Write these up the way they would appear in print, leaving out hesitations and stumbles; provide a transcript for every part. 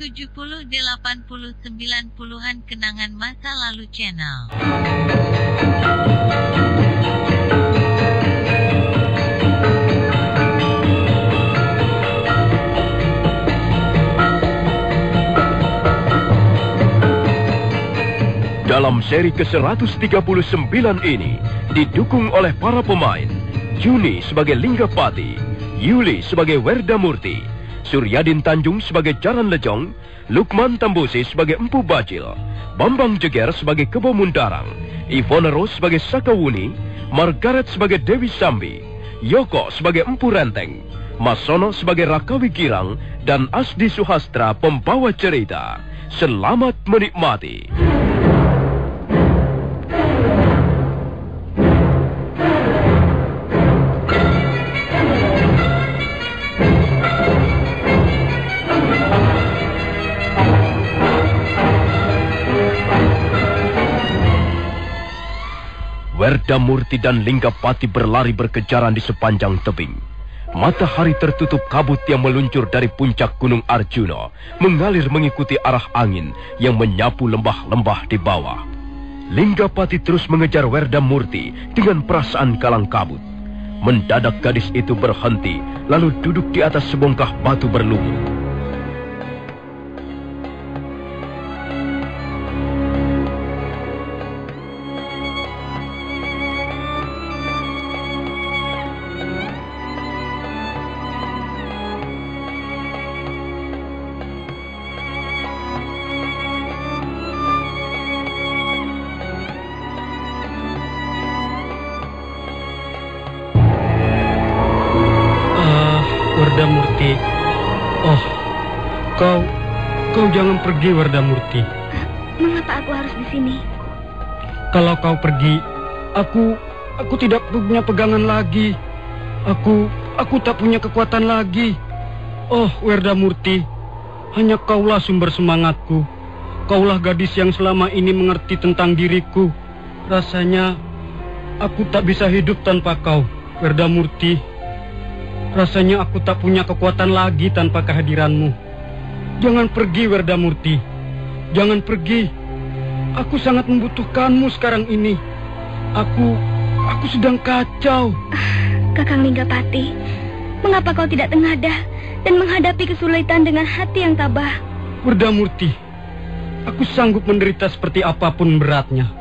70, 80, 90-an Kenangan Masa Lalu Channel. Dalam seri ke-139 ini didukung oleh para pemain Juni sebagai Linggapati, Yuli sebagai Werdamurti, Suryadin Tanjung sebagai Jaran Lejong, Lukman Tambusi sebagai Empu Bajil, Bambang Jeger sebagai Kebo Mundarang, Ivone Rose sebagai Sakawuni, Margaret sebagai Dewi Sambi, Yoko sebagai Empu Renteng, Mas Sono sebagai Rakawi Girang, dan Asdi Suhastra pembawa cerita. Selamat menikmati. Werdamurti dan Linggapati berlari berkejaran di sepanjang tebing. Matahari tertutup kabut yang meluncur dari puncak Gunung Arjuna mengalir mengikuti arah angin yang menyapu lembah-lembah di bawah. Linggapati terus mengejar Werdamurti dengan perasaan kalang kabut. Mendadak gadis itu berhenti lalu duduk di atas sebongkah batu berlumut. Werdamurti, oh, kau jangan pergi, Werdamurti. Mengapa aku harus di sini? Kalau kau pergi, aku tidak punya pegangan lagi. Aku tak punya kekuatan lagi. Oh, Werdamurti, hanya kaulah sumber semangatku. Kaulah gadis yang selama ini mengerti tentang diriku. Rasanya aku tak bisa hidup tanpa kau, Werdamurti. Rasanya aku tak punya kekuatan lagi tanpa kehadiranmu. Jangan pergi, Werdamurti. Jangan pergi. Aku sangat membutuhkanmu sekarang ini. Aku sedang kacau. Kakang Linggapati, mengapa kau tidak tengadah dan menghadapi kesulitan dengan hati yang tabah? Werdamurti, aku sanggup menderita seperti apapun beratnya,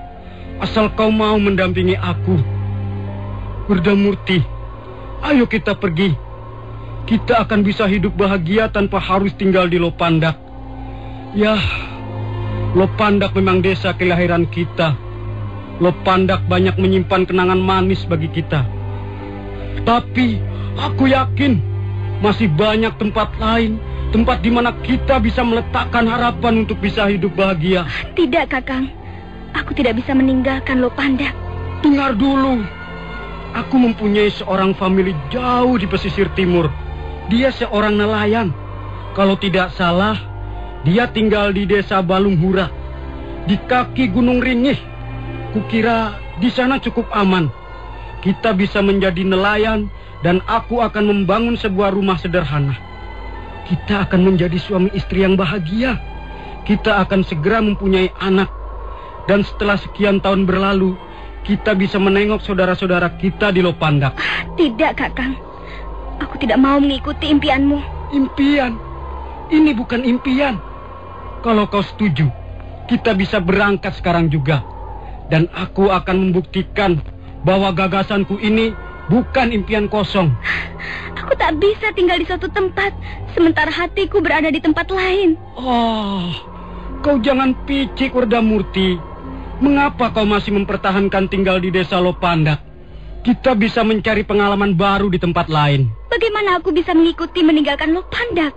asal kau mau mendampingi aku. Werdamurti, ayo kita pergi. Kita akan bisa hidup bahagia tanpa harus tinggal di Lopandak. Yah, Lopandak memang desa kelahiran kita. Lopandak banyak menyimpan kenangan manis bagi kita. Tapi aku yakin masih banyak tempat lain, tempat di mana kita bisa meletakkan harapan untuk bisa hidup bahagia. Tidak, Kakang. Aku tidak bisa meninggalkan Lopandak. Dengar dulu. Aku mempunyai seorang famili jauh di pesisir timur. Dia seorang nelayan. Kalau tidak salah, dia tinggal di desa Balunghura, di kaki Gunung Ringih. Kukira di sana cukup aman. Kita bisa menjadi nelayan dan aku akan membangun sebuah rumah sederhana. Kita akan menjadi suami istri yang bahagia. Kita akan segera mempunyai anak. Dan setelah sekian tahun berlalu, kita bisa menengok saudara-saudara kita di Lopandak. Tidak, Kakang. Aku tidak mau mengikuti impianmu. Impian? Ini bukan impian. Kalau kau setuju, kita bisa berangkat sekarang juga. Dan aku akan membuktikan bahwa gagasanku ini bukan impian kosong. Aku tak bisa tinggal di suatu tempat, sementara hatiku berada di tempat lain. Oh, kau jangan picik, Werdamurti. Mengapa kau masih mempertahankan tinggal di desa Lopandak? Kita bisa mencari pengalaman baru di tempat lain. Bagaimana aku bisa mengikuti meninggalkan Lopandak?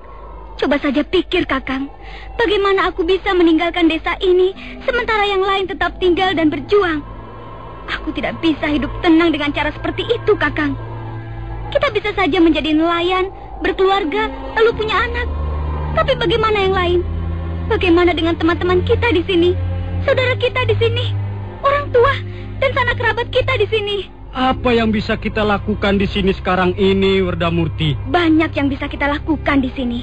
Coba saja pikir, Kakang. Bagaimana aku bisa meninggalkan desa ini, sementara yang lain tetap tinggal dan berjuang? Aku tidak bisa hidup tenang dengan cara seperti itu, Kakang. Kita bisa saja menjadi nelayan, berkeluarga, lalu punya anak. Tapi bagaimana yang lain? Bagaimana dengan teman-teman kita di sini? Saudara kita di sini, orang tua dan sanak kerabat kita di sini. Apa yang bisa kita lakukan di sini sekarang ini, Werdamurti? Banyak yang bisa kita lakukan di sini.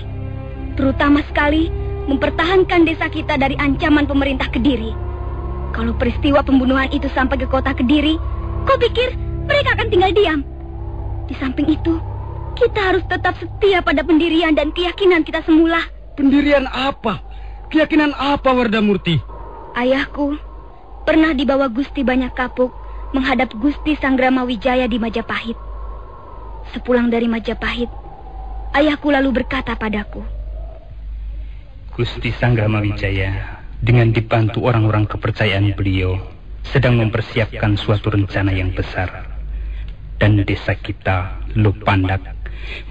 Terutama sekali mempertahankan desa kita dari ancaman pemerintah Kediri. Kalau peristiwa pembunuhan itu sampai ke kota Kediri, kau pikir mereka akan tinggal diam? Di samping itu, kita harus tetap setia pada pendirian dan keyakinan kita semula. Pendirian apa? Keyakinan apa, Wardamurti? Ayahku pernah dibawa Gusti Banyak Kapuk menghadap Gusti Sanggrama Wijaya di Majapahit. Sepulang dari Majapahit, ayahku lalu berkata padaku, Gusti Sanggrama Wijaya dengan dibantu orang-orang kepercayaan beliau sedang mempersiapkan suatu rencana yang besar. Dan desa kita, Lupandak,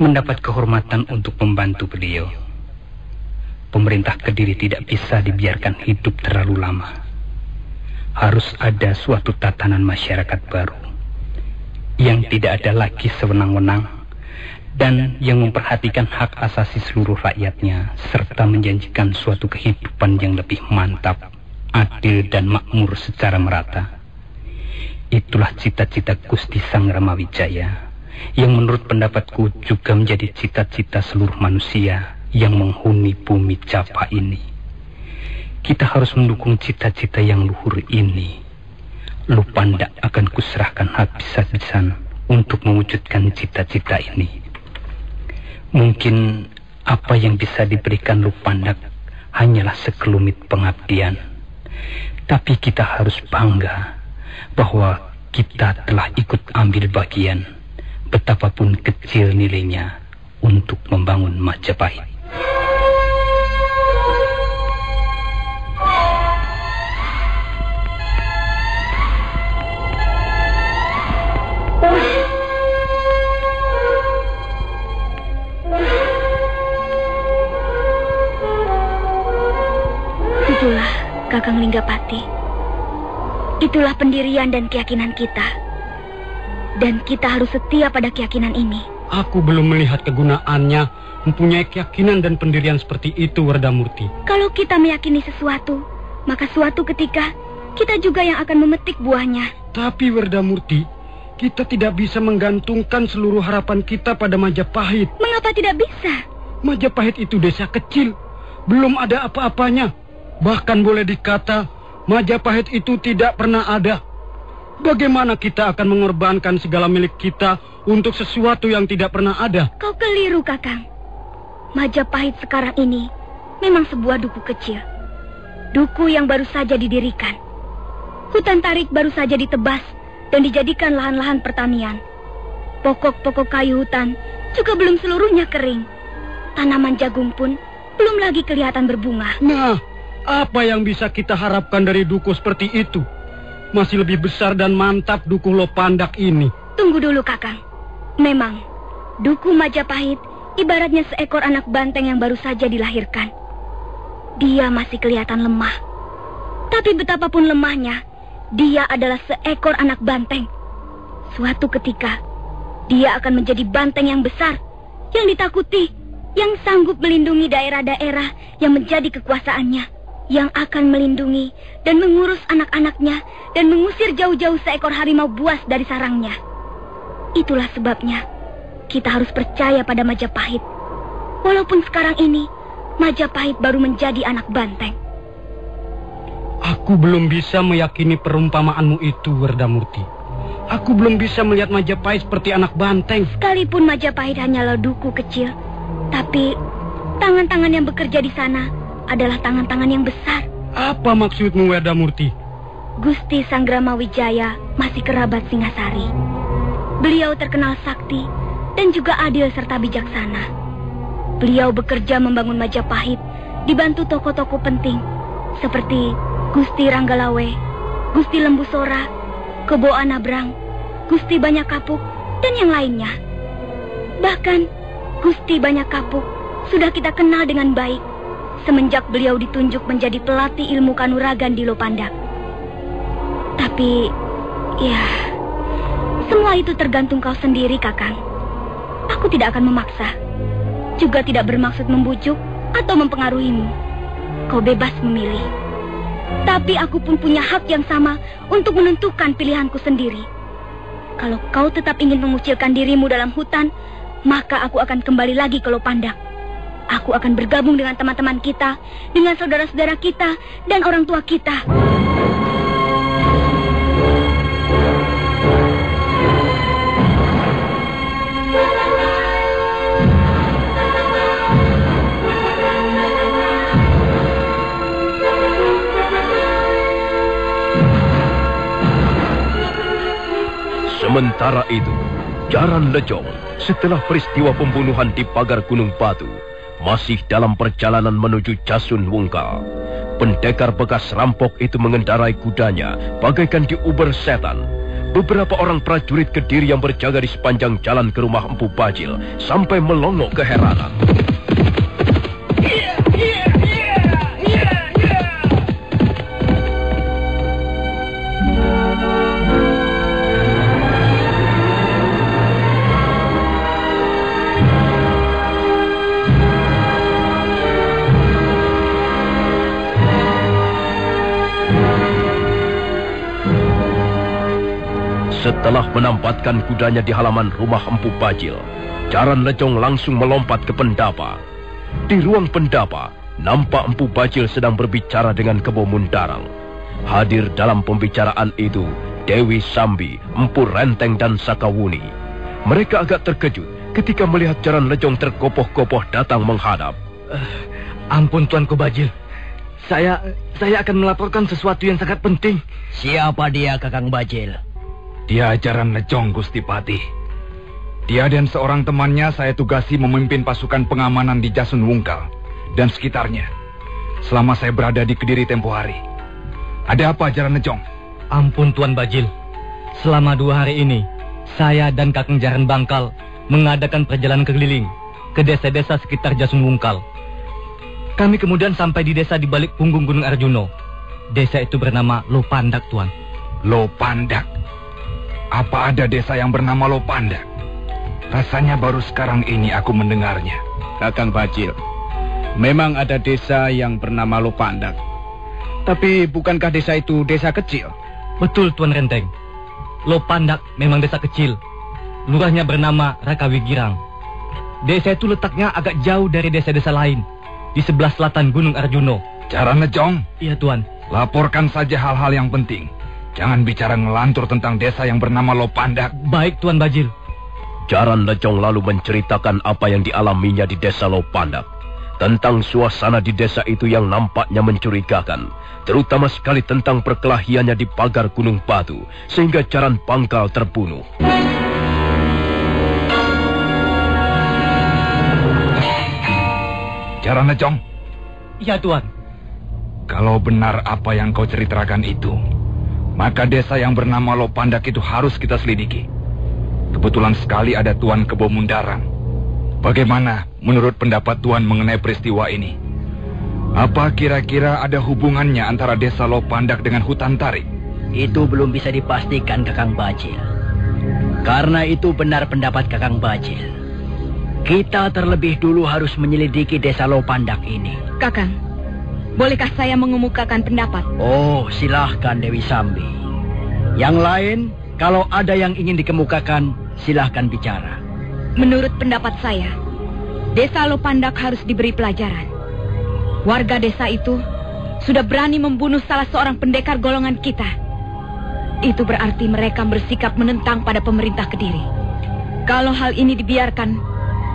mendapat kehormatan untuk membantu beliau. Pemerintah Kediri tidak bisa dibiarkan hidup terlalu lama. Harus ada suatu tatanan masyarakat baru yang tidak ada lagi sewenang-wenang dan yang memperhatikan hak asasi seluruh rakyatnya serta menjanjikan suatu kehidupan yang lebih mantap, adil dan makmur secara merata. Itulah cita-cita Gusti Sanggrama Wijaya yang menurut pendapatku juga menjadi cita-cita seluruh manusia yang menghuni bumi Japa ini. Kita harus mendukung cita-cita yang luhur ini. Lupandak akan kuserahkan habis-habisan untuk mewujudkan cita-cita ini. Mungkin apa yang bisa diberikan Lupandak hanyalah sekelumit pengabdian. Tapi kita harus bangga bahwa kita telah ikut ambil bagian, betapapun kecil nilainya, untuk membangun Majapahit. Itulah Kakang Linggapati. Itulah pendirian dan keyakinan kita. Dan kita harus setia pada keyakinan ini. Aku belum melihat kegunaannya mempunyai keyakinan dan pendirian seperti itu, Wardamurti. Kalau kita meyakini sesuatu, maka suatu ketika kita juga yang akan memetik buahnya. Tapi Wardamurti, kita tidak bisa menggantungkan seluruh harapan kita pada Majapahit. Mengapa tidak bisa? Majapahit itu desa kecil, belum ada apa-apanya. Bahkan boleh dikata Majapahit itu tidak pernah ada. Bagaimana kita akan mengorbankan segala milik kita untuk sesuatu yang tidak pernah ada? Kau keliru, Kakang. Majapahit sekarang ini memang sebuah duku kecil. Duku yang baru saja didirikan. Hutan tarik baru saja ditebas dan dijadikan lahan-lahan pertanian. Pokok-pokok kayu hutan juga belum seluruhnya kering. Tanaman jagung pun belum lagi kelihatan berbunga. Nah, apa yang bisa kita harapkan dari duku seperti itu? Masih lebih besar dan mantap duku Lopandak ini. Tunggu dulu, Kakang. Memang, duku Majapahit ibaratnya seekor anak banteng yang baru saja dilahirkan. Dia masih kelihatan lemah. Tapi betapapun lemahnya, dia adalah seekor anak banteng. Suatu ketika, dia akan menjadi banteng yang besar, yang ditakuti, yang sanggup melindungi daerah-daerah yang menjadi kekuasaannya, yang akan melindungi dan mengurus anak-anaknya dan mengusir jauh-jauh seekor harimau buas dari sarangnya. Itulah sebabnya kita harus percaya pada Majapahit. Walaupun sekarang ini Majapahit baru menjadi anak banteng. Aku belum bisa meyakini perumpamaanmu itu, Wardamurti. Aku belum bisa melihat Majapahit seperti anak banteng. Sekalipun Majapahit hanyalah duku kecil, tapi tangan-tangan yang bekerja di sana adalah tangan-tangan yang besar. Apa maksudmu, Wardamurti? Gusti Sanggrama Wijaya masih kerabat Singasari. Beliau terkenal sakti dan juga adil serta bijaksana. Beliau bekerja membangun Majapahit, dibantu tokoh-tokoh penting seperti Gusti Ranggalawe, Gusti Lembusora, Kebo Anabrang, Gusti Banyak Kapuk, dan yang lainnya. Bahkan Gusti Banyak Kapuk sudah kita kenal dengan baik semenjak beliau ditunjuk menjadi pelatih ilmu kanuragan di Lopandak. Tapi, ya, semua itu tergantung kau sendiri, Kakang. Aku tidak akan memaksa, juga tidak bermaksud membujuk atau mempengaruhimu. Kau bebas memilih. Tapi aku pun punya hak yang sama untuk menentukan pilihanku sendiri. Kalau kau tetap ingin mengucilkan dirimu dalam hutan, maka aku akan kembali lagi ke Lopandak. Aku akan bergabung dengan teman-teman kita, dengan saudara-saudara kita, dan orang tua kita. Sementara itu, Jaran Lejong setelah peristiwa pembunuhan di pagar Gunung Batu masih dalam perjalanan menuju Jasun Wungkal. Pendekar bekas rampok itu mengendarai kudanya bagaikan diuber setan. Beberapa orang prajurit Kediri yang berjaga di sepanjang jalan ke rumah Empu Bajil sampai melongo keheranan. Setelah menampatkan kudanya di halaman rumah Empu Bajil, Jaran Lejong langsung melompat ke pendapa. Di ruang pendapa, nampak Empu Bajil sedang berbicara dengan Kebo Mundarang. Hadir dalam pembicaraan itu Dewi Sambi, Empu Renteng dan Sakawuni. Mereka agak terkejut ketika melihat Jaran Lejong terkopoh-kopoh datang menghadap. Ampun Tuanku Bajil, saya akan melaporkan sesuatu yang sangat penting. Siapa dia, Kakang Bajil? Dia Jaran Lejong, Gusti Patih. Dia dan seorang temannya saya tugasi memimpin pasukan pengamanan di Jasun Wungkal dan sekitarnya selama saya berada di Kediri tempo hari. Ada apa, Jaran Lejong? Ampun Tuan Bajil, selama 2 hari ini saya dan Kakang Jaran Bangkal mengadakan perjalanan keliling ke desa-desa sekitar Jasun Wungkal. Kami kemudian sampai di desa di balik punggung Gunung Arjuno. Desa itu bernama Lopandak, Tuan. Lopandak? Apa ada desa yang bernama Lopandak? Rasanya baru sekarang ini aku mendengarnya. Kakang Bajil, memang ada desa yang bernama Lopandak. Tapi bukankah desa itu desa kecil? Betul Tuan Renteng. Lopandak memang desa kecil. Lurahnya bernama Rakawigirang. Desa itu letaknya agak jauh dari desa-desa lain, di sebelah selatan Gunung Arjuno. Jaran Lejong? Iya Tuan. Laporkan saja hal-hal yang penting. Jangan bicara ngelantur tentang desa yang bernama Lopandak. Baik Tuan Bajil. Jaran Lejong lalu menceritakan apa yang dialaminya di desa Lopandak. Tentang suasana di desa itu yang nampaknya mencurigakan. Terutama sekali tentang perkelahiannya di pagar Gunung Batu, sehingga Jaran Bangkal terbunuh. Jaran Lejong? Iya Tuan. Kalau benar apa yang kau ceritakan itu, maka desa yang bernama Lopandak itu harus kita selidiki. Kebetulan sekali ada Tuan Kebo Mundarang. Bagaimana menurut pendapat Tuan mengenai peristiwa ini? Apa kira-kira ada hubungannya antara desa Lopandak dengan hutan tarik? Itu belum bisa dipastikan, Kakang Bajil. Karena itu benar pendapat Kakang Bajil. Kita terlebih dulu harus menyelidiki desa Lopandak ini. Kakang, bolehkah saya mengemukakan pendapat? Oh, silahkan Dewi Sambi. Yang lain, kalau ada yang ingin dikemukakan, silahkan bicara. Menurut pendapat saya, desa Lopandak harus diberi pelajaran. Warga desa itu sudah berani membunuh salah seorang pendekar golongan kita. Itu berarti mereka bersikap menentang pada pemerintah Kediri. Kalau hal ini dibiarkan,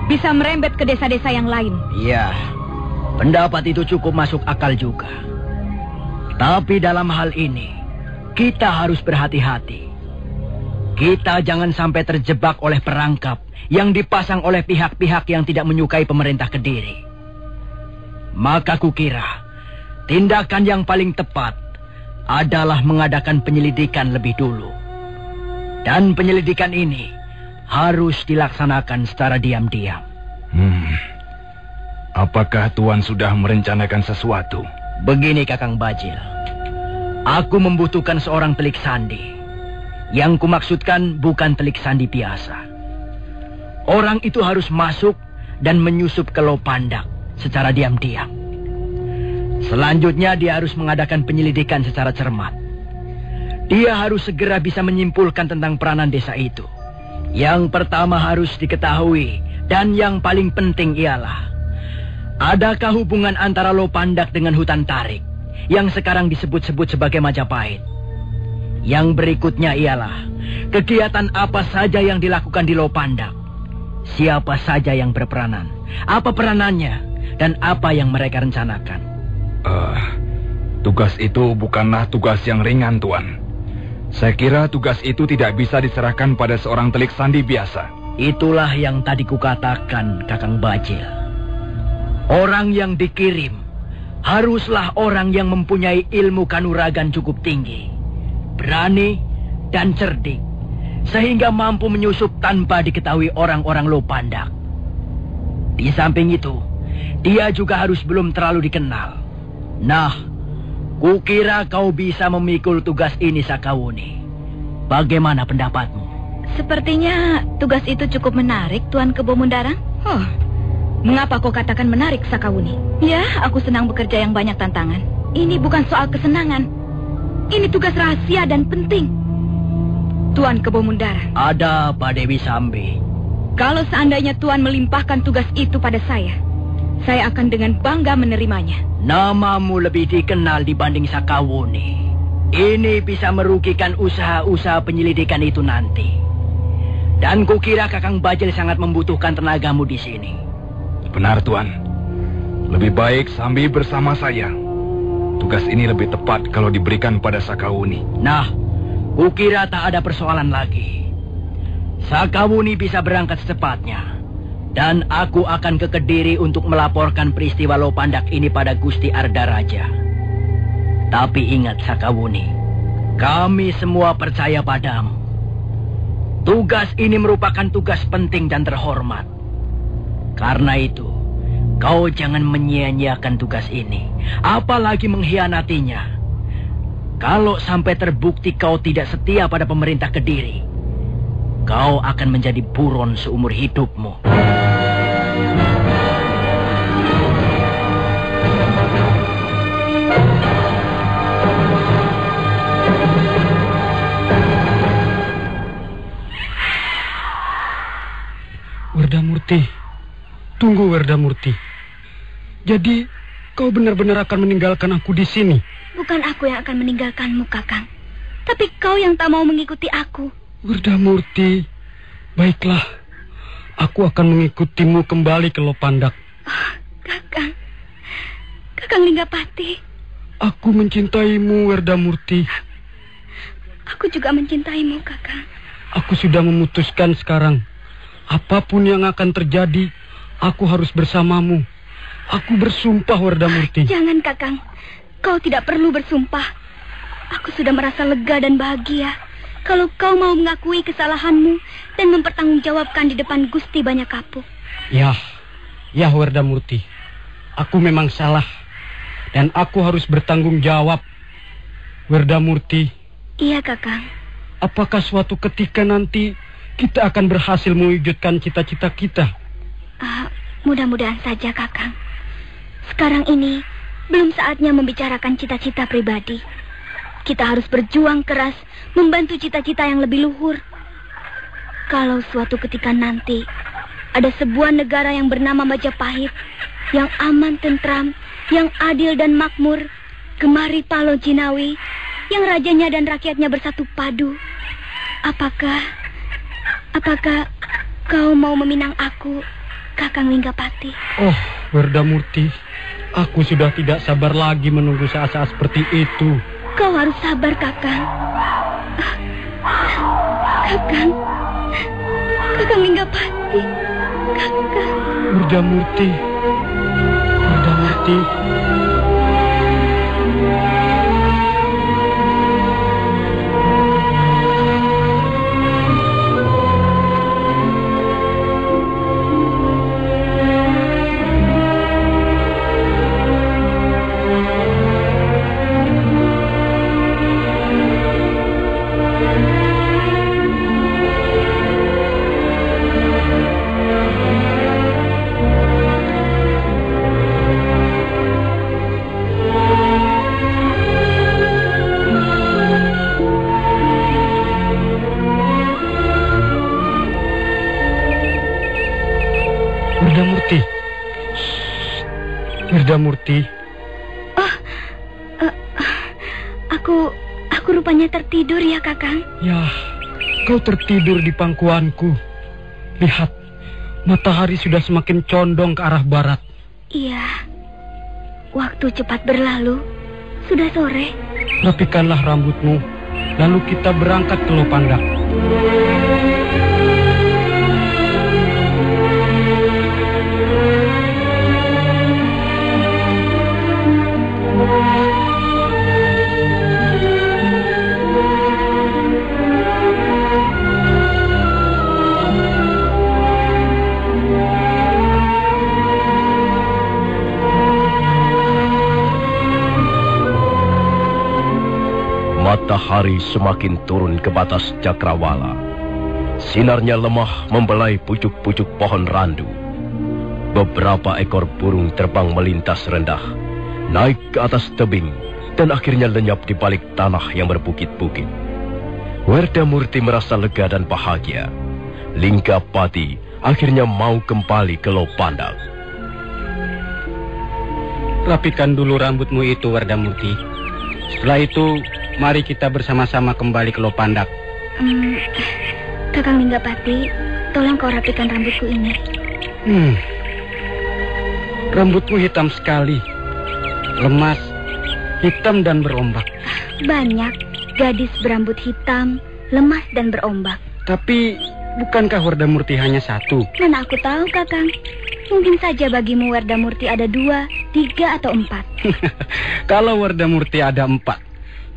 bisa merembet ke desa-desa yang lain. Iya. Pendapat itu cukup masuk akal juga. Tapi dalam hal ini, kita harus berhati-hati. Kita jangan sampai terjebak oleh perangkap yang dipasang oleh pihak-pihak yang tidak menyukai pemerintah Kediri. Maka kukira, tindakan yang paling tepat adalah mengadakan penyelidikan lebih dulu. Dan penyelidikan ini harus dilaksanakan secara diam-diam. Apakah Tuan sudah merencanakan sesuatu? Begini Kakang Bajil, aku membutuhkan seorang telik sandi. Yang kumaksudkan bukan telik sandi biasa. Orang itu harus masuk dan menyusup ke Lopandak secara diam-diam. Selanjutnya dia harus mengadakan penyelidikan secara cermat. Dia harus segera bisa menyimpulkan tentang peranan desa itu. Yang pertama harus diketahui dan yang paling penting ialah Adakah hubungan antara Lopandak dengan hutan tarik yang sekarang disebut-sebut sebagai Majapahit? Yang berikutnya ialah kegiatan apa saja yang dilakukan di Lopandak? Siapa saja yang berperanan? Apa peranannya? Dan apa yang mereka rencanakan? Tugas itu bukanlah tugas yang ringan, Tuan. Saya kira tugas itu tidak bisa diserahkan pada seorang telik sandi biasa. Itulah yang tadi kukatakan, Kakang Bajil. Orang yang dikirim haruslah orang yang mempunyai ilmu kanuragan cukup tinggi, berani dan cerdik, sehingga mampu menyusup tanpa diketahui orang-orang Lopandak. Di samping itu, dia juga harus belum terlalu dikenal. Nah, kukira kau bisa memikul tugas ini, Sakawuni. Bagaimana pendapatmu? Sepertinya tugas itu cukup menarik, Tuan Kebo Mundarang. Mengapa kau katakan menarik, Sakawuni? Ya, aku senang bekerja yang banyak tantangan. Ini bukan soal kesenangan. Ini tugas rahasia dan penting. Tuan Kebo Mundarang. Ada Pak Dewi Sambi. Kalau seandainya Tuan melimpahkan tugas itu pada saya akan dengan bangga menerimanya. Namamu lebih dikenal dibanding Sakawuni. Ini bisa merugikan usaha-usaha penyelidikan itu nanti. Dan kukira Kakang Bajil sangat membutuhkan tenagamu di sini. Benar, Tuan. Lebih baik Sambi bersama saya. Tugas ini lebih tepat kalau diberikan pada Sakawuni. Nah, kukira tak ada persoalan lagi. Sakawuni bisa berangkat secepatnya. Dan aku akan ke Kediri untuk melaporkan peristiwa Lopandak ini pada Gusti Ardaraja. Tapi ingat, Sakawuni, kami semua percaya padamu. Tugas ini merupakan tugas penting dan terhormat. Karena itu, kau jangan menyia-nyiakan tugas ini, apalagi mengkhianatinya. Kalau sampai terbukti kau tidak setia pada pemerintah Kediri, kau akan menjadi buron seumur hidupmu. Werdamurti, tunggu Werdamurti. Jadi kau benar-benar akan meninggalkan aku di sini? Bukan aku yang akan meninggalkanmu, Kakang. Tapi kau yang tak mau mengikuti aku. Werdamurti, baiklah. Aku akan mengikutimu kembali ke Lopandak. Kakang. Kakang Linggapati. Aku mencintaimu, Werdamurti. Aku juga mencintaimu, Kakang. Aku sudah memutuskan sekarang. Apapun yang akan terjadi, aku harus bersamamu. Aku bersumpah, Werdamurti. Jangan, Kakang. Kau tidak perlu bersumpah. Aku sudah merasa lega dan bahagia kalau kau mau mengakui kesalahanmu dan mempertanggungjawabkan di depan Gusti Banyakapuk. Ya, Werdamurti. Aku memang salah. Dan aku harus bertanggung jawab. Werdamurti. Iya, Kakang. Apakah suatu ketika nanti kita akan berhasil mewujudkan cita-cita kita? Mudah-mudahan saja, Kakang. Sekarang ini belum saatnya membicarakan cita-cita pribadi. Kita harus berjuang keras membantu cita-cita yang lebih luhur. Kalau suatu ketika nanti ada sebuah negara yang bernama Majapahit, yang aman tentram, yang adil dan makmur, gemari Palo Jinawi, yang rajanya dan rakyatnya bersatu padu, apakah kau mau meminang aku, Kakang Linggapati? Oh, Werdamurti, aku sudah tidak sabar lagi menunggu saat-saat seperti itu. Kau harus sabar, Kakang. Kakang Linggapati. Kakang. Werdamurti. Werdamurti. Aku rupanya tertidur ya, Kakang. Ya, kau tertidur di pangkuanku. Lihat, matahari sudah semakin condong ke arah barat. Iya, waktu cepat berlalu. Sudah sore. Rapikanlah rambutmu, lalu kita berangkat ke Lopandak. Matahari semakin turun ke batas cakrawala. Sinarnya lemah membelai pucuk-pucuk pohon randu. Beberapa ekor burung terbang melintas rendah, naik ke atas tebing, dan akhirnya lenyap di balik tanah yang berbukit-bukit. Werdamurti merasa lega dan bahagia. Linggapati akhirnya mau kembali ke Lopandak. Rapikan dulu rambutmu itu, Werdamurti. Setelah itu, mari kita bersama-sama kembali ke Lopandak. Kakang Linggapati, tolong kau rapikan rambutku ini. Rambutmu hitam sekali. Lemas, hitam dan berombak. Banyak gadis berambut hitam, lemas dan berombak. Tapi, bukankah Werdamurti hanya satu? Mana aku tahu, Kakang. Mungkin saja bagimu Werdamurti ada 2, 3, atau 4. Kalau Werdamurti ada 4,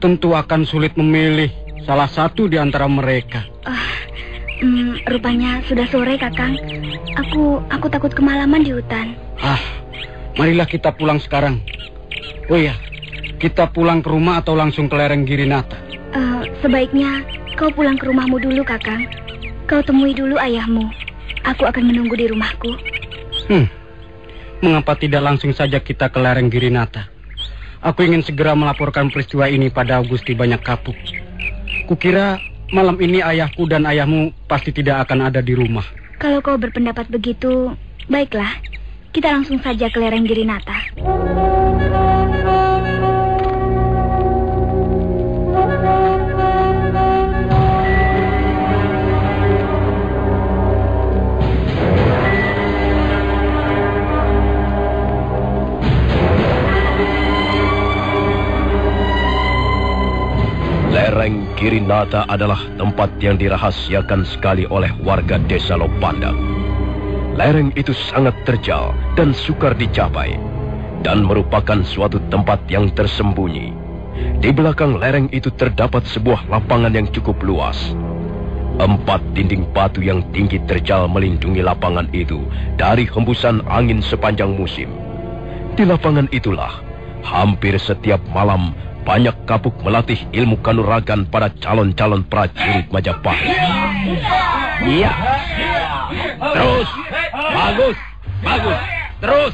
tentu akan sulit memilih salah satu di antara mereka. Rupanya sudah sore, Kakang. Aku takut kemalaman di hutan. Marilah kita pulang sekarang. Oh iya, kita pulang ke rumah atau langsung ke lereng Girinata? Sebaiknya kau pulang ke rumahmu dulu, Kakang. Kau temui dulu ayahmu. Aku akan menunggu di rumahku. Mengapa tidak langsung saja kita ke lereng Girinata? Aku ingin segera melaporkan peristiwa ini pada Gusti Banyak Kapuk. Kukira malam ini ayahku dan ayahmu pasti tidak akan ada di rumah. Kalau kau berpendapat begitu, baiklah. Kita langsung saja ke lereng Girinata. Lereng Girinata adalah tempat yang dirahasiakan sekali oleh warga desa Lopandak. Lereng itu sangat terjal dan sukar dicapai, dan merupakan suatu tempat yang tersembunyi. Di belakang lereng itu terdapat sebuah lapangan yang cukup luas. 4 dinding batu yang tinggi terjal melindungi lapangan itu dari hembusan angin sepanjang musim. Di lapangan itulah, hampir setiap malam, Banyak Kapuk melatih ilmu kanuragan pada calon-calon prajurit Majapahit. Iya. Terus. Bagus. Terus.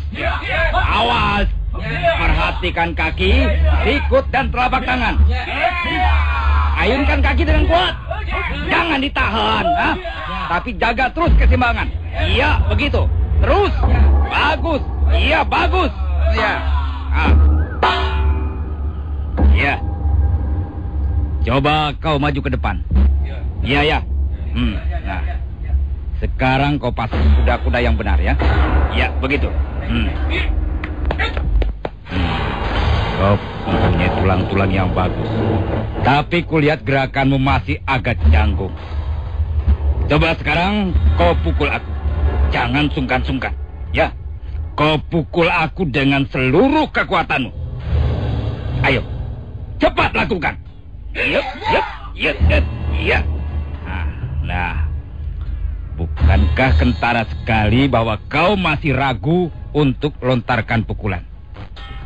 Awas. Perhatikan kaki, sikut, dan telapak tangan. Ayunkan kaki dengan kuat. Jangan ditahan. Tapi jaga terus keseimbangan. Iya, begitu. Terus. Bagus. Iya, bagus. Ya. Ya. Coba kau maju ke depan. Ya. Nah. Sekarang kau pasang kuda-kuda yang benar ya. Ya, begitu. Kau punya tulang-tulang yang bagus. Tapi kulihat gerakanmu masih agak canggung. Coba sekarang kau pukul aku. Jangan sungkan-sungkan. Ya. Kau pukul aku dengan seluruh kekuatanmu. Ayo. Cepat lakukan. Iya. Nah. Bukankah kentara sekali bahwa kau masih ragu untuk lontarkan pukulan?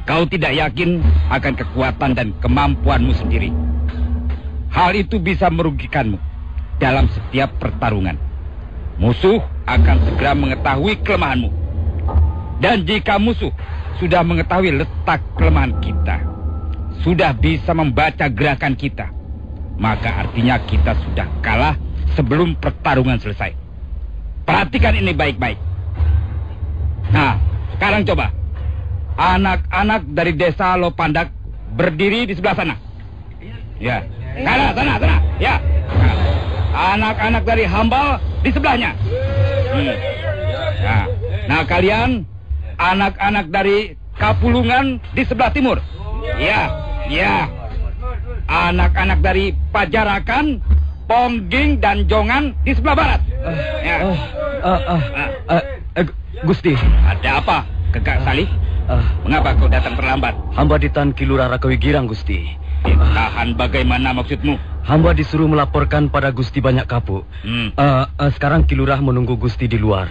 Kau tidak yakin akan kekuatan dan kemampuanmu sendiri. Hal itu bisa merugikanmu dalam setiap pertarungan. Musuh akan segera mengetahui kelemahanmu. Dan jika musuh sudah mengetahui letak kelemahan kita, sudah bisa membaca gerakan kita, maka artinya kita sudah kalah sebelum pertarungan selesai. Perhatikan ini baik-baik. Nah, sekarang coba. anak-anak dari desa Lopandak berdiri di sebelah sana. Ya, sana. Ya. Anak-anak dari Hambal di sebelahnya. Nah, kalian anak-anak dari Kapulungan di sebelah timur. Ya. Anak-anak dari Pajarakan, Pongging dan Jongan di sebelah barat. Gusti. Ada apa, Kekak Salih? Mengapa kau datang terlambat? Hamba ditahan Ki Lurah Rakawigirang, Gusti. Ditahan bagaimana maksudmu? Hamba disuruh melaporkan pada Gusti Banyak Kapuk. Sekarang Ki Lurah menunggu Gusti di luar.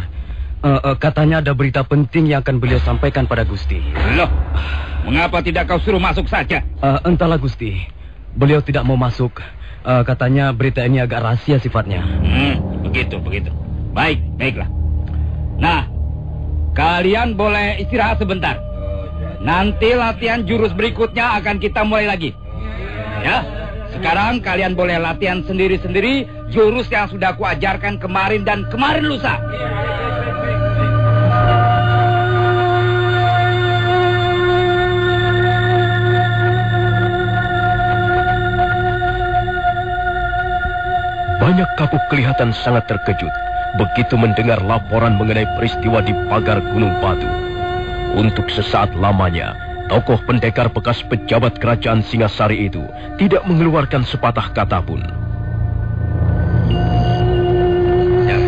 Katanya ada berita penting yang akan beliau sampaikan pada Gusti. Loh, mengapa tidak kau suruh masuk saja? Entahlah, Gusti. Beliau tidak mau masuk. Katanya berita ini agak rahasia sifatnya. Begitu. Baiklah. Nah, kalian boleh istirahat sebentar. Nanti latihan jurus berikutnya akan kita mulai lagi. Ya, sekarang kalian boleh latihan sendiri-sendiri jurus yang sudah aku ajarkan kemarin dan kemarin lusa. Banyak Kapuk kelihatan sangat terkejut begitu mendengar laporan mengenai peristiwa di pagar Gunung Batu. Untuk sesaat lamanya, tokoh pendekar bekas pejabat kerajaan Singasari itu tidak mengeluarkan sepatah kata pun. Ya,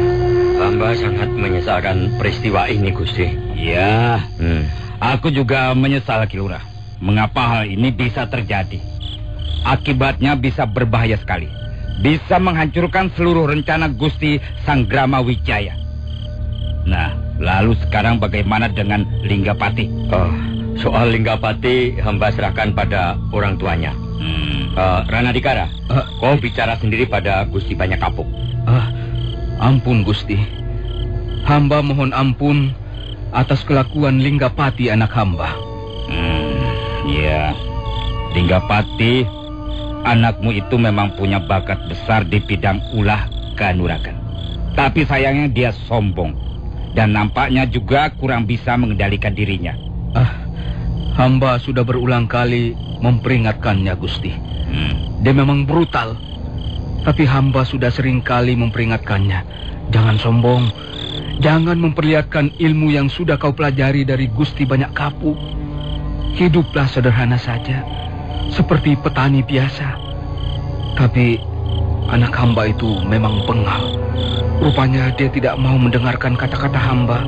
hamba sangat menyesalkan peristiwa ini, Gusti. Ya, aku juga menyesal, Ki Lurah. Mengapa hal ini bisa terjadi? Akibatnya bisa berbahaya sekali. Bisa menghancurkan seluruh rencana Gusti Sanggrama Wijaya. Nah, lalu sekarang bagaimana dengan Linggapati? Soal Linggapati hamba serahkan pada orang tuanya. Ranadikara, kau bicara sendiri pada Gusti Banyak Kapuk. Ampun, Gusti. Hamba mohon ampun atas kelakuan Linggapati anak hamba. Ya, Linggapati, anakmu itu memang punya bakat besar di bidang ulah kanuragan. Tapi sayangnya dia sombong. Dan nampaknya juga kurang bisa mengendalikan dirinya. Hamba sudah berulang kali memperingatkannya, Gusti. Dia memang brutal. Tapi hamba sudah sering kali memperingatkannya. Jangan sombong. Jangan memperlihatkan ilmu yang sudah kau pelajari dari Gusti Banyak Kapuk. Hiduplah sederhana saja, seperti petani biasa. Tapi anak hamba itu memang bengal. Rupanya dia tidak mau mendengarkan kata-kata hamba.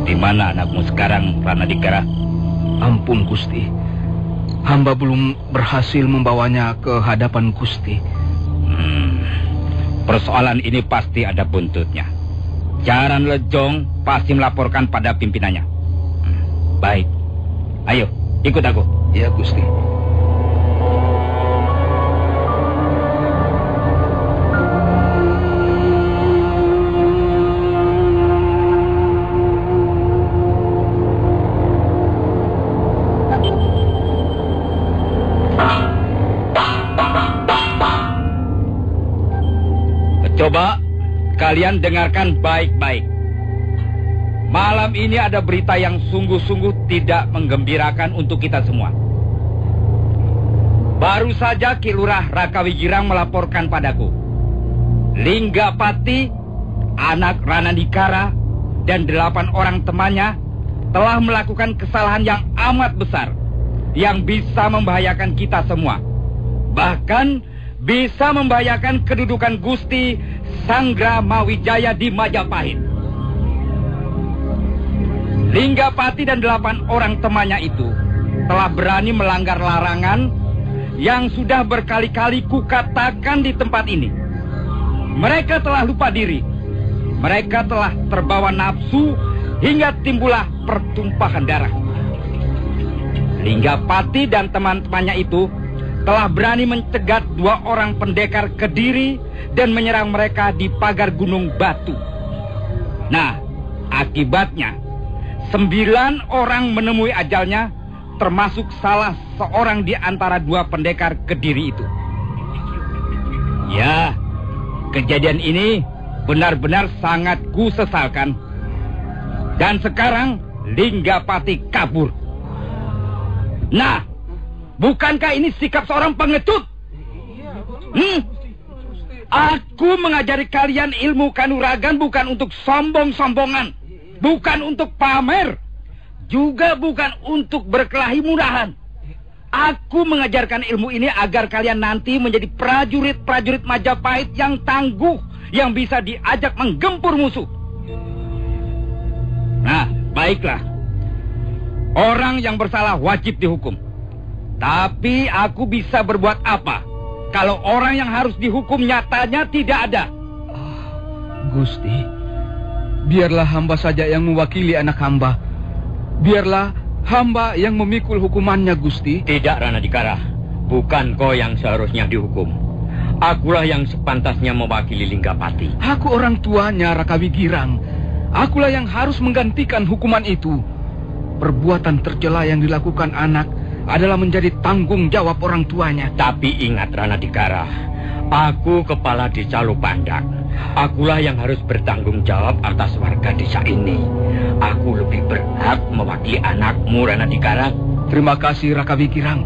Di mana anakmu sekarang, Ranadikara? Ampun, Gusti. Hamba belum berhasil membawanya ke hadapan Gusti. Persoalan ini pasti ada buntutnya. Jaran Lejong pasti melaporkan pada pimpinannya. Baik. Ayo, ikut aku. Ya, Gusti. Coba kalian dengarkan baik-baik. Malam ini ada berita yang sungguh-sungguh tidak menggembirakan untuk kita semua. Baru saja Ki Lurah Rakawigirang melaporkan padaku. Linggapati, anak Ranadikara, dan 8 orang temannya telah melakukan kesalahan yang amat besar yang bisa membahayakan kita semua. Bahkan bisa membahayakan kedudukan Gusti Sanggrama Wijaya di Majapahit. Linggapati dan 8 orang temannya itu telah berani melanggar larangan yang sudah berkali-kali kukatakan di tempat ini. Mereka telah lupa diri. Mereka telah terbawa nafsu hingga timbullah pertumpahan darah. Linggapati dan teman-temannya itu telah berani mencegat 2 orang pendekar Kediri dan menyerang mereka di pagar Gunung Batu. Nah, akibatnya 9 orang menemui ajalnya, termasuk salah seorang di antara 2 pendekar Kediri itu. Ya, kejadian ini benar-benar sangat kusesalkan. Dan sekarang Linggapati kabur. Nah, bukankah ini sikap seorang pengecut? Aku mengajari kalian ilmu kanuragan bukan untuk sombong-sombongan, bukan untuk pamer, juga bukan untuk berkelahi murahan. Aku mengajarkan ilmu ini agar kalian nanti menjadi prajurit-prajurit Majapahit yang tangguh, yang bisa diajak menggempur musuh. Nah, baiklah. Orang yang bersalah wajib dihukum. Tapi aku bisa berbuat apa kalau orang yang harus dihukum nyatanya tidak ada? Gusti, biarlah hamba saja yang mewakili anak hamba. Biarlah hamba yang memikul hukumannya, Gusti. Tidak, Ranadikara. Bukan kau yang seharusnya dihukum. Akulah yang sepantasnya mewakili Linggapati. Aku orang tuanya, Raka Wigirang. Akulah yang harus menggantikan hukuman itu. Perbuatan tercela yang dilakukan anak adalah menjadi tanggung jawab orang tuanya. Tapi ingat, Ranadikara, aku kepala desa Lopandak. Akulah yang harus bertanggung jawab atas warga desa ini. Aku lebih berhak mewakili anakmu, Ranadikara. Terima kasih, Raka Wigirang.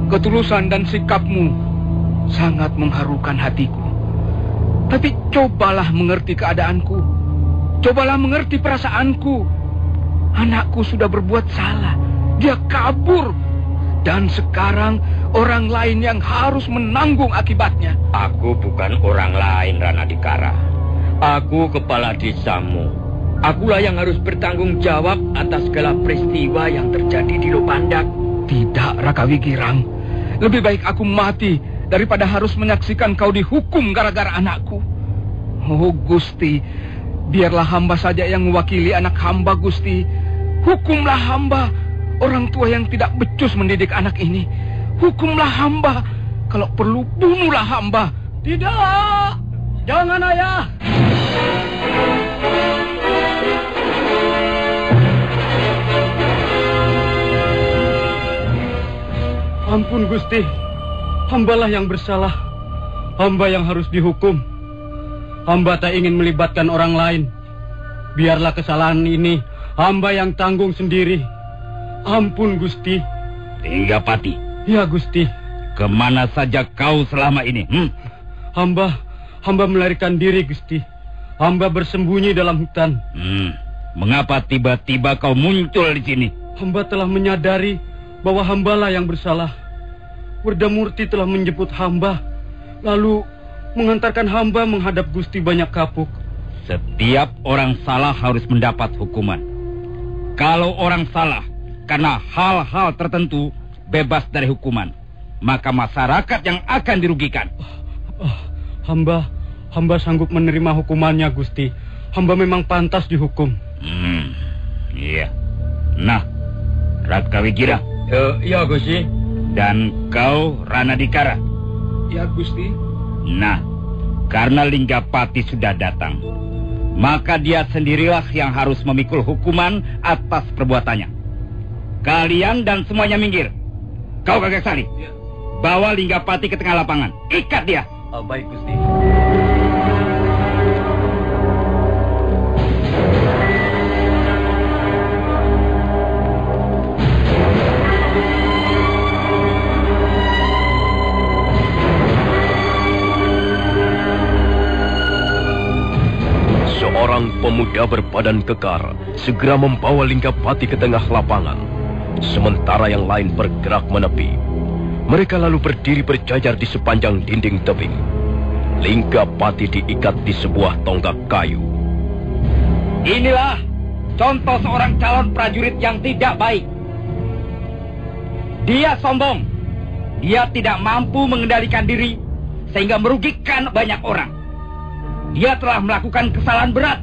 Ketulusan dan sikapmu sangat mengharukan hatiku. Tapi cobalah mengerti keadaanku. Cobalah mengerti perasaanku. Anakku sudah berbuat salah. Dia kabur. Dan sekarang orang lain yang harus menanggung akibatnya. Aku bukan orang lain, Ranadikara. Aku kepala desamu. Akulah yang harus bertanggung jawab atas segala peristiwa yang terjadi di Lopandak. Tidak, Raka Wigirang. Lebih baik aku mati daripada harus menyaksikan kau dihukum gara-gara anakku. Oh, Gusti, biarlah hamba saja yang mewakili anak hamba, Gusti. Hukumlah hamba, orang tua yang tidak becus mendidik anak ini. Hukumlah hamba, kalau perlu bunuhlah hamba. Tidak, jangan ayah. Ampun Gusti, hambalah yang bersalah. Hamba yang harus dihukum. Hamba tak ingin melibatkan orang lain. Biarlah kesalahan ini hamba yang tanggung sendiri. Ampun Gusti. Linggapati. Ya Gusti. Kemana saja kau selama ini? Hamba melarikan diri Gusti. Hamba bersembunyi dalam hutan. Mengapa tiba-tiba kau muncul di sini? Hamba telah menyadari bahwa hambalah yang bersalah. Werdamurti telah menjemput hamba, lalu mengantarkan hamba menghadap Gusti Banyak Kapuk. Setiap orang salah harus mendapat hukuman. Kalau orang salah karena hal-hal tertentu bebas dari hukuman, maka masyarakat yang akan dirugikan. Hamba sanggup menerima hukumannya, Gusti. Hamba memang pantas dihukum. Iya. Nah, Raka Wigira. Ya, Gusti. Dan kau, Ranadikara. Ya, Gusti. Nah, karena Linggapati sudah datang, maka dia sendirilah yang harus memikul hukuman atas perbuatannya. Kalian dan semuanya minggir. Kau Kakek Sari, bawa Linggapati ke tengah lapangan. Ikat dia. Baik, Gusti. Seorang pemuda berbadan kekar segera membawa Linggapati ke tengah lapangan. Sementara yang lain bergerak menepi. Mereka lalu berdiri berjajar di sepanjang dinding tebing. Linggapati diikat di sebuah tonggak kayu. Inilah contoh seorang calon prajurit yang tidak baik. Dia sombong. Dia tidak mampu mengendalikan diri sehingga merugikan banyak orang. Dia telah melakukan kesalahan berat.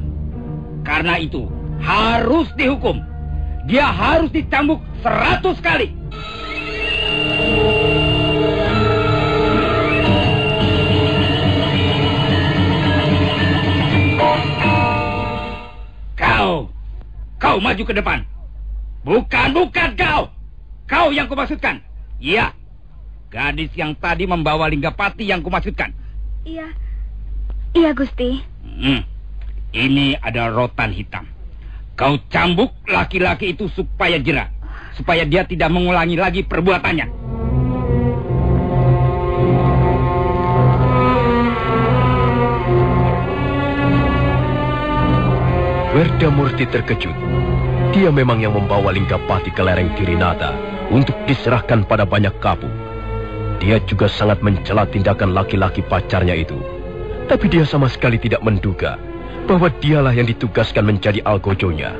Karena itu harus dihukum. Dia harus dicambuk 100 kali. Kau maju ke depan. Bukan kau. Kau yang kumaksudkan. Iya. Gadis yang tadi membawa Linggapati yang kumaksudkan. Iya, Gusti. Ini ada rotan hitam. Kau cambuk laki-laki itu supaya jera. supaya dia tidak mengulangi lagi perbuatannya. Werdamurti terkejut. Dia memang yang membawa Linggapati ke lereng Kirinata untuk diserahkan pada banyak kapuk. Dia juga sangat mencela tindakan laki-laki pacarnya itu. Tapi dia sama sekali tidak menduga bahwa dialah yang ditugaskan menjadi algojonya.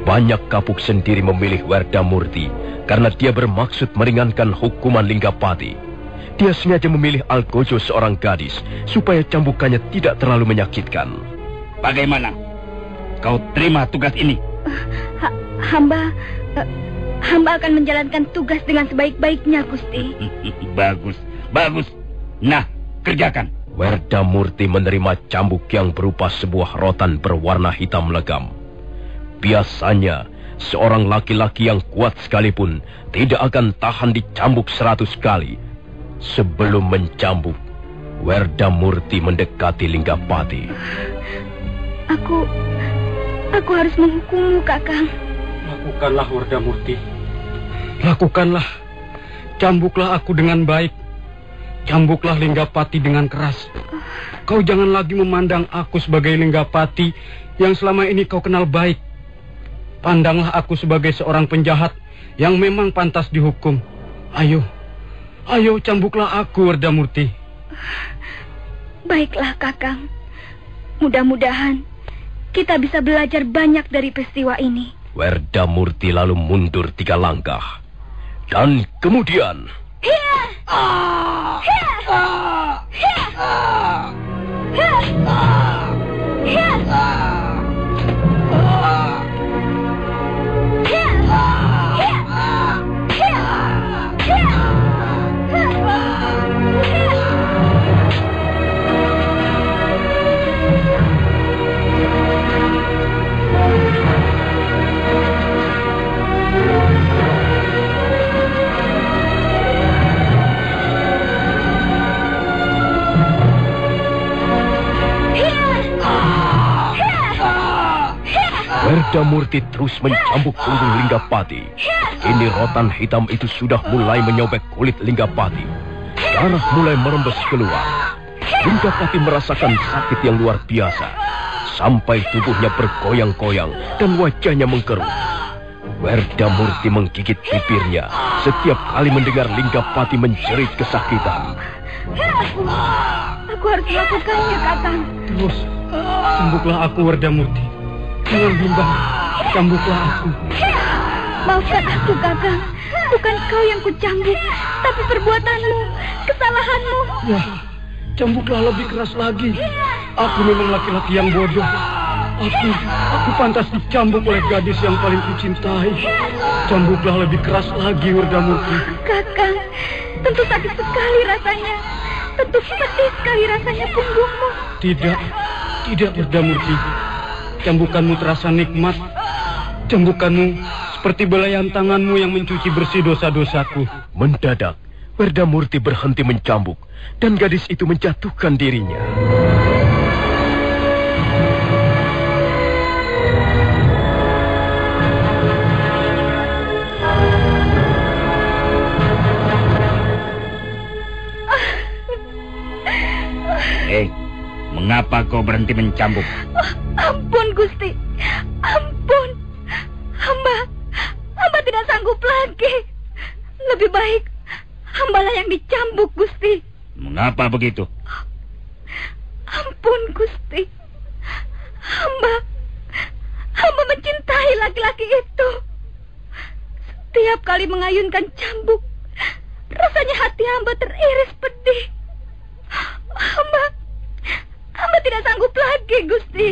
Banyak kapuk sendiri memilih Werdamurti karena dia bermaksud meringankan hukuman Linggapati. Dia sengaja memilih algojo seorang gadis supaya cambukannya tidak terlalu menyakitkan. Bagaimana? Kau terima tugas ini? Hamba akan menjalankan tugas dengan sebaik-baiknya, Gusti. Bagus, bagus. Nah, kerjakan. Werdamurti menerima cambuk yang berupa sebuah rotan berwarna hitam legam. Biasanya, seorang laki-laki yang kuat sekalipun tidak akan tahan dicambuk 100 kali. Sebelum mencambuk, Werdamurti mendekati Linggapati. Aku harus menghukummu, Kakang. Lakukanlah, Werdamurti. Lakukanlah. Cambuklah aku dengan baik. Cambuklah Linggapati dengan keras. Kau jangan lagi memandang aku sebagai Linggapati yang selama ini kau kenal baik. Pandanglah aku sebagai seorang penjahat yang memang pantas dihukum. Ayo cambuklah aku, Werdamurti. Baiklah, Kakang. Mudah-mudahan kita bisa belajar banyak dari peristiwa ini. Werdamurti lalu mundur 3 langkah. Dan kemudian... Werdamurti terus mencambuk punggung Linggapati. Kini rotan hitam itu sudah mulai menyobek kulit Linggapati. Darah mulai merembes keluar. Linggapati merasakan sakit yang luar biasa. Sampai tubuhnya bergoyang-goyang dan wajahnya mengkerut. Werdamurti menggigit bibirnya setiap kali mendengar Linggapati menjerit kesakitan. Aku harus melakukannya, Kakang. Terus, cambuklah aku, Werdamurti. Jangan bimbang, cambuklah aku. Maafkan aku, Kakang. Bukan kau yang kucambuk, tapi perbuatanmu, kesalahanmu. Ya, cambuklah lebih keras lagi. Aku memang laki-laki yang bodoh. Aku pantas dicambuk oleh gadis yang paling kucintai. Cambuklah lebih keras lagi, Werdamurti. Kakang, tentu sakit sekali rasanya. Tentu pedih sekali rasanya punggungmu. Tidak, Werdamurti. Cambukanmu terasa nikmat. Cambukanmu seperti belayan tanganmu yang mencuci bersih dosa-dosaku. Mendadak, Werdamurti berhenti mencambuk dan gadis itu menjatuhkan dirinya. Mengapa kau berhenti mencambuk? Ampun, Gusti. Ampun. Hamba tidak sanggup lagi. Lebih baik hambalah yang dicambuk, Gusti. Mengapa begitu? Ampun, Gusti. Hamba mencintai laki-laki itu. Setiap kali mengayunkan cambuk, rasanya hati hamba teriris pedih. Hamba tidak sanggup lagi, Gusti.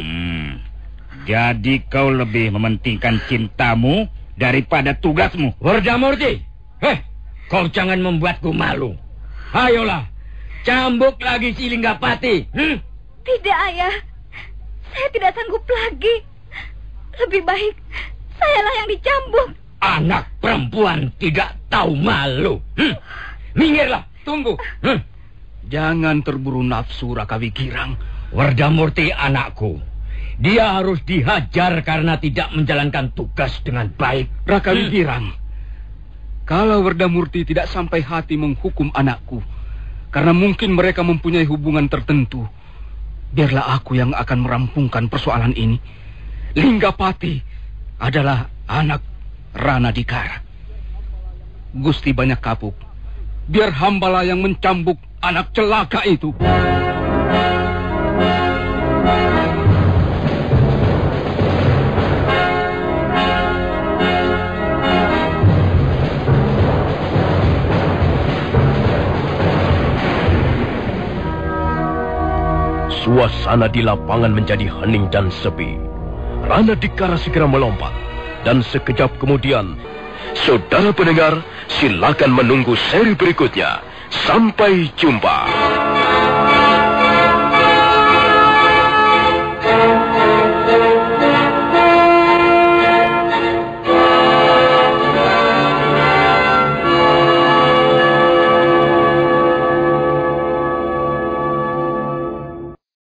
Jadi kau lebih mementingkan cintamu daripada tugasmu. Werdamurti, kau jangan membuatku malu. Ayolah, cambuk lagi si Linggapati. Tidak, Ayah. Saya tidak sanggup lagi. Lebih baik sayalah yang dicambuk. Anak perempuan tidak tahu malu. Minggirlah, tunggu. Jangan terburu nafsu, Raka Wigirang. Werdamurti anakku, Dia harus dihajar karena tidak menjalankan tugas dengan baik. Raka Wigirang, kalau Werdamurti tidak sampai hati menghukum anakku, karena mungkin mereka mempunyai hubungan tertentu, biarlah aku yang akan merampungkan persoalan ini. Linggapati adalah anak Ranadikara. Gusti Banyak Kapuk, biar hambalah yang mencambuk anak celaka itu. Suasana di lapangan menjadi hening dan sepi. Ranadikara segera melompat, dan sekejap kemudian, saudara pendengar, silakan menunggu seri berikutnya. Sampai jumpa.